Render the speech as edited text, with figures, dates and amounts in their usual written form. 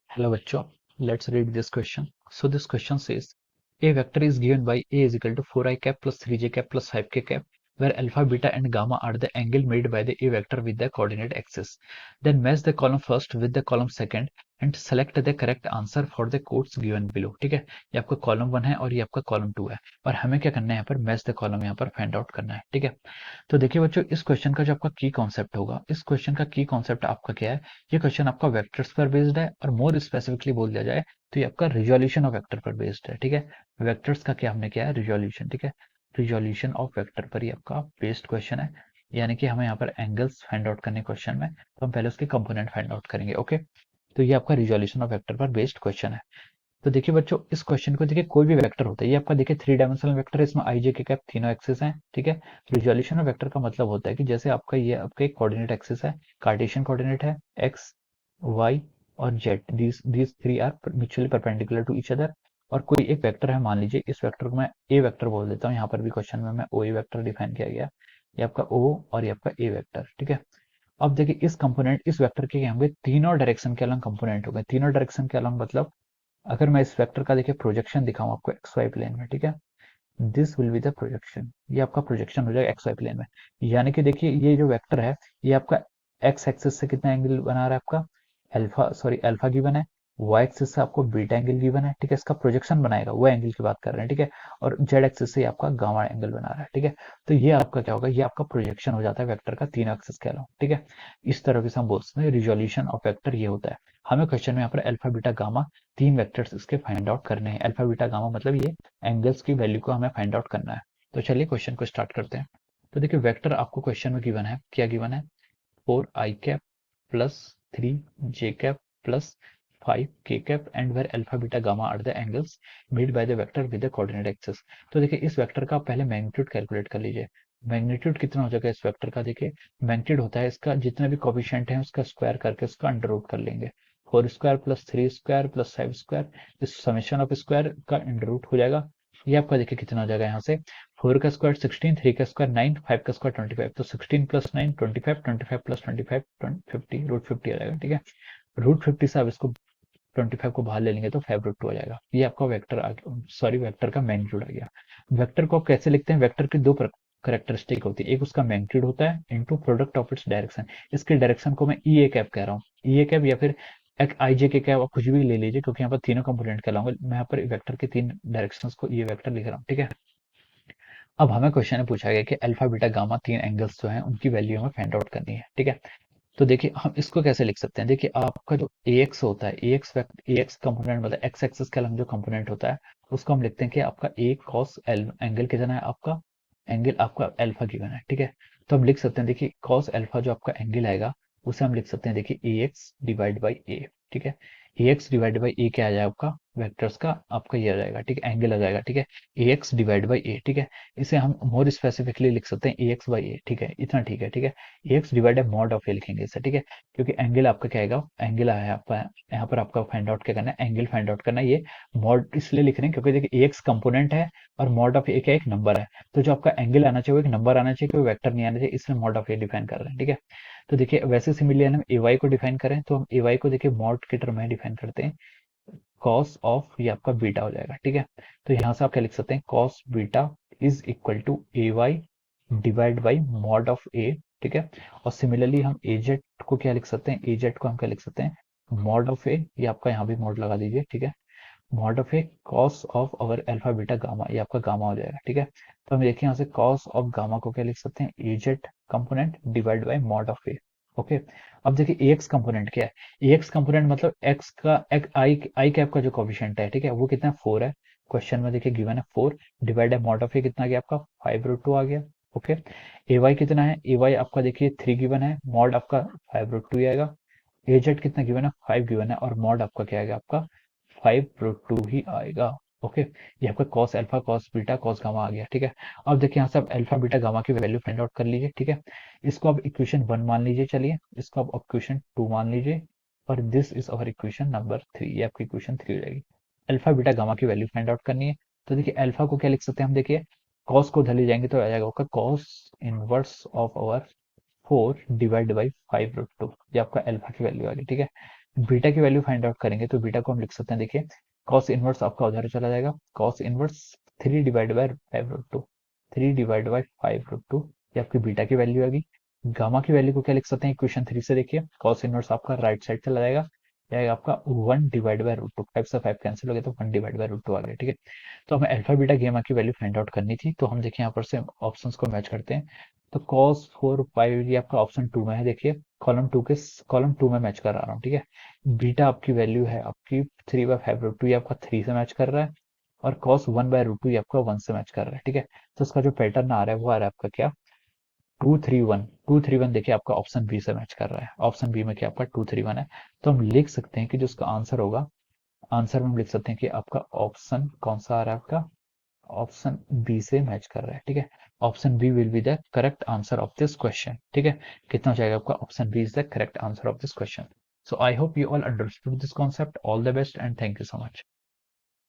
Hello bachcho, let's read this question. So this question says a vector is given by a is equal to 4I cap plus 3j cap plus 5k cap where alpha, beta and gamma are the angle made by the a vector with the coordinate axis. Then match the column first with the column second and select the correct answer for the quotes given below. ठीक है, ये आपका column 1 है और ये आपका column 2 है और हमें क्या करना है, यहाँ पर मैच द कॉलम यहाँ पर फाइंड आउट करना है. ठीक है, तो देखिए बच्चों, इस क्वेश्चन का जो आपका की कॉन्सेप्ट होगा, इस क्वेश्चन का की कॉन्सेप्ट आपका क्या है. ये क्वेश्चन आपका वेक्टर्स पर बेस्ड है और मोर स्पेसिफिकली बोल दिया जाए तो ये आपका रिजोल्यूशन ऑफ वेक्टर पर बेस्ड है. ठीक है, वेक्टर्स का क्या हमने किया है, रिजोल्यूशन. ठीक है, रिजोल्यूशन ऑफ वेक्टर पर ही आपका बेस्ड क्वेश्चन है. यानी कि हमें यहाँ पर एंगल्स फाइंड आउट करने क्वेश्चन में, तो हम पहले उसके कंपोनेंट फाइंड आउट करेंगे. ओके, तो ये आपका रिजोल्यूशन ऑफ वेक्टर पर बेस्ड क्वेश्चन है. तो देखिए बच्चों, इस क्वेश्चन को देखिए, कोई भी वेक्टर होता है, ये आपका देखिए थ्री डायमेंशनल वेक्टर है, इसमें आई जे के कैप तीनों एक्सिस हैं. ठीक है, रिजोल्यूशन ऑफ वेक्टर का मतलब होता है कि जैसे आपका ये आपका एक कोऑर्डिनेट एक्सिस है, कार्टेशियन कोऑर्डिनेट है, एक्स वाई और z, these three are mutually perpendicular to each other. और कोई एक वेक्टर है, मान लीजिए इस वेक्टर को मैं ए वेक्टर बोल देता हूँ, यहाँ पर भी क्वेश्चन में मैं ओ ए वेक्टर डिफाइन किया गया. ये आपका ओ और ये आपका ए वेक्टर. ठीक है, अब देखिए इस कंपोनेंट, इस वेक्टर के क्या होंगे, तीनों डायरेक्शन के अलग कंपोनेंट हो गए. तीनों डायरेक्शन के अलग मतलब अगर मैं इस वेक्टर का देखिए प्रोजेक्शन दिखाऊं आपको एक्स वाई प्लेन में. ठीक है, this will be the projection, ये आपका प्रोजेक्शन हो जाएगा एक्स वाई प्लेन में. यानी कि देखिए ये जो वेक्टर है, ये आपका एक्स एक्सिस से कितना एंगल बना रहा है, आपका अल्फा गिवन है. वाई एक्सिस से आपको बीटा एंगल गिवन है. ठीक है, इसका प्रोजेक्शन बनाएगा, वो एंगल की बात कर रहे हैं. ठीक है, और जेड एक्सिस से आपका गामा एंगल बना रहा है. ठीक है, तो ये आपका क्या होगा, ये आपका प्रोजेक्शन हो जाता है वेक्टर का तीनों एक्सिस के अलावा. ठीक है, इस तरह से हम बोल सकते हैं रिजोल्यूशन ऑफ वेक्टर ये होता है. हमें क्वेश्चन में यहाँ पर अल्फा बीटा गामा तीन वेक्टर्स इसके फाइंड आउट करने हैं. अल्फा बीटा गामा मतलब ये एंगल्स की वैल्यू को हमें फाइंड आउट करना है. तो चलिए क्वेश्चन को स्टार्ट करते हैं. तो देखिए वेक्टर आपको क्वेश्चन में गिवन है, क्या गिवन है, 4I cap plus 3J cap plus 5K cap and where alpha beta gamma are the angles made by the vector with the coordinate axis. तो देखिए इस वेक्टर का पहले मैग्नीट्यूड कैलकुलेट कर लीजिए. मैग्नीट्यूड कितना हो जाएगा इस वेक्टर का, देखिए मैग्नीट्यूड होता है इसका जितने भी कोफिशिएंट है उसका स्क्वायर करके उसका अंडर रूट कर लेंगे. 4 square plus 3 square plus 5 square, इस समेशन ऑफ स्क्वायर का अंडर रूट हो जाएगा. ये आपका देखिए कितना हो जाएगा, यहाँ से 4 का स्क्वायर 16, 3 का स्क्वायर 9, 5 का स्क्वायर 25. तो 16 प्लस 9 25, 25 प्लस 25 50, रूट 50 आ जाएगा. ठीक है, रूट 50 से आप इसको 25 को बाहर ले लेंगे तो 5 रूट 2 आ जाएगा. ये आपका वेक्टर सॉरी वेक्टर का मैग्नीट्यूड आ गया. वेक्टर को आप कैसे लिखते हैं, वेक्टर की दो करेक्टरिस्टिक होती है, एक उसका मैग्नीट्यूड होता है into product of its direction. इसके डायरेक्शन को मैं ई ए कैप कह रहा हूँ, ई ए कैप या फिर एक आई जे के कैप, आप कुछ भी ले लीजिए क्योंकि यहाँ पर तीनों कंपोनेंट कहलाऊंगा. मैं यहाँ पर वेक्टर के तीन डायरेक्शंस को ये वेक्टर लिख रहा हूँ. ठीक है, अब हमें क्वेश्चन में पूछा गया कि अल्फा बीटा गामा तीन एंगल्स जो हैं उनकी वैल्यू हमें फाइंड आउट करनी है. ठीक है, तो देखिए हम इसको कैसे लिख सकते हैं, देखिए आपका जो AX होता है, AX कंपोनेंट मतलब एक्स एक्सिस का जो कंपोनेंट होता है उसको हम लिखते हैं कि आपका A cos एल एंगल कितना है, आपका एंगल आपका अल्फा गिवन है. ठीक है, तो हम लिख सकते हैं, देखिए cos अल्फा जो आपका एंगल आएगा उसे हम लिख सकते हैं, देखिए AX डिवाइड बाई A. ठीक है, AX डिवाइड बाई A क्या आ जाएगा, आपका वेक्टर्स का आपका ये आ जाएगा. ठीक है, एंगल आ जाएगा. ठीक है, AX डिवाइड बाई A. ठीक है, इसे हम मोर स्पेसिफिकली लिख सकते हैं AX बाई A. ठीक है, इतना ठीक है. ठीक है, एक्स डिवाइड मॉड ऑफ ए लिखेंगे इसे. ठीक है, क्योंकि एंगल आपका क्या आएगा, एंगल आया आपका यहाँ पर, आपका फाइंड आउट क्या करना है, एंगल फाइंड आउट करना है. ये मॉड इसलिए लिख रहे हैं क्योंकि देखिए एक्स कंपोनेंट है और मॉड ऑफ ए क्या एक नंबर है. तो जो आपका एंगल आना चाहिए वो एक नंबर आना चाहिए, कोई वेक्टर नहीं आना चाहिए, इसलिए मॉड ऑफ ए डिफाइन कर रहे हैं. ठीक है, तो देखिए वैसे सिमिलरली हम ए वाई को डिफाइन करें तो हम ए वाई को देखिए मॉड के टर्म में डिफाइन करते हैं, कॉस ऑफ ये आपका बीटा हो जाएगा. ठीक है, तो यहाँ से आप क्या लिख सकते हैं, cos beta is equal to a y divide by mod of a. ठीक है, और सिमिलरली हम एजेट को क्या लिख सकते हैं, एजेट को हम क्या लिख सकते हैं, मॉड ऑफ ए, ये आपका यहाँ भी मॉड लगा दीजिए. ठीक है, mod of A cos of our alpha beta gamma, ये आपका गामा हो जाएगा. ठीक है, तो हम देखिए यहाँ से कॉस ऑफ गामा को क्या लिख सकते हैं, a z component divide by mod of a. Okay, अब देखिए एक्स कंपोनेंट क्या है, एक्स कंपोनेंट मतलब एक्स का आई कैप का जो कोफिशिएंट है. ठीक है, वो कितना है, 4 है. क्वेश्चन में देखिए गिवन है 4 डिवाइड है मॉड ऑफ ए कितना आ गया आपका 5 रूट 2 आ गया. ओके, ए वाई कितना है, ए वाई आपका देखिए 3 गिवन है, मॉड आपका 5 रूट 2 आएगा. एजेड कितना गिवन है, 5 गिवन है और मॉड आपका क्या आएगा, आपका 5 रूट 2 ही आएगा. ओके, ये आपका cos alpha cos beta cos gamma आ गया. ठीक है, अब देखिए यहाँ से आप अल्फा बीटा गामा की वैल्यू फाइंड आउट कर लीजिए. ठीक है, इसको आप इक्वेशन 1 मान लीजिए, चलिए इसको आप इक्वेशन 2 मान लीजिए और this is our equation number 3, ये आपकी इक्वेशन 3 हो जाएगी. अल्फा बीटा गामा की वैल्यू फाइंड आउट करनी है. तो देखिए अल्फा को क्या लिख सकते हैं हम, देखिए कॉस को धले जाएंगे तो आ जाएगा आपका cos inverse of our 4 divide by 5 root 2, ये आपका अल्फा की वैल्यू आ गई. ठीक है, बीटा की वैल्यू फाइंड आउट करेंगे तो बीटा को हम लिख सकते हैं, देखिए कॉस इनवर्स आपका उधर चला जाएगा, cos inverse 3 divide by 5 root 2, 3 divide by 5 root 2, ये आपकी बीटा की वैल्यू आएगी। गामा की वैल्यू को क्या लिख सकते हैं, इक्वेशन 3 से देखिए कॉस इनवर्स आपका राइट साइड चला जाएगा, ये आएगा आपका 1 डिवाइड बाय रूट 2, 5 से 5 कैंसिल हो गया तो 1 डिवाइड बाय रूट 2 आ गया, ठीक है। तो हमें अल्फा बीटा गेमा की वैल्यू फाइंड आउट करनी थी, तो हम देखिए यहाँ पर से ऑप्शंस को मैच करते हैं। तो कॉस 4 5 ये आपका ऑप्शन 2 में है, देखिए कॉलम टू में मैच करा रहा हूँ, ठीक है। बीटा आपकी वैल्यू है आपकी 3/5 रूट 2, ये आपका 3 से मैच कर रहा है, और कॉस 1/रूट 2 ये आपका 1 से मैच कर रहा है, ठीक है। तो इसका जो पैटर्न आ रहा है वो आ रहा है आपका क्या, 2 3 1 देखिए आपका ऑप्शन बी से मैच कर रहा है, ऑप्शन बी में क्या आपका 2 3 1 है। तो हम लिख सकते हैं कि जो उसका आंसर होगा, आंसर में हम लिख सकते हैं कि आपका ऑप्शन कौन सा आ रहा है, आपका ऑप्शन बी से मैच कर रहा है, ठीक है। Option B will be the correct answer of this question, ठीक है। कितना हो जाएगा आपका, option B is the correct answer of this question. So I hope you all understood this concept, all the best and thank you so much.